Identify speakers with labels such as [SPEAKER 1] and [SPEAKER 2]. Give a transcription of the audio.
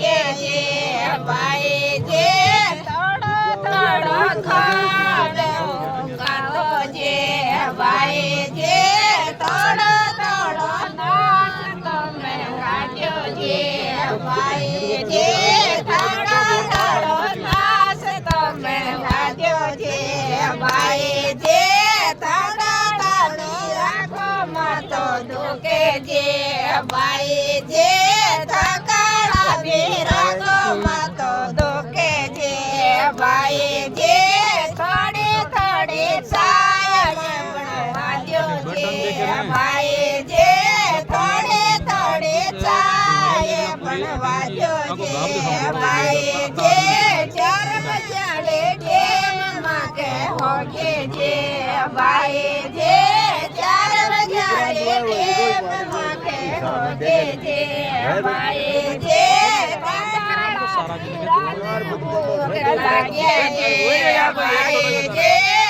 [SPEAKER 1] લાગે છે ભાઈ જે થોડો થોડો ખાડો ગાતો છે ભાઈ જે થોડો થોડો નાચ તમે ગાજો છે ભાઈ જે થોડો થોડો નાચ તમે ગાજો છે ભાઈ જે થોડા થોડી આંખોમાં તો દુખે છે ભાઈ જે થકાડા વિરાગોમાં તો દુખે છે ભાઈ જે થોડી થોડી સાયણ પણ વાંચ્યો છે ભાઈ જે થોડી થોડી સાય પણ વાંચ્યો છે ભાઈ જે ચરમ ચાલે ડેમમાં કે હોકે છે ભાઈ જે ચરમ ચાલે ડેમમાં કે હોકે છે ભાઈ જે લાગે છે ભાઈ જે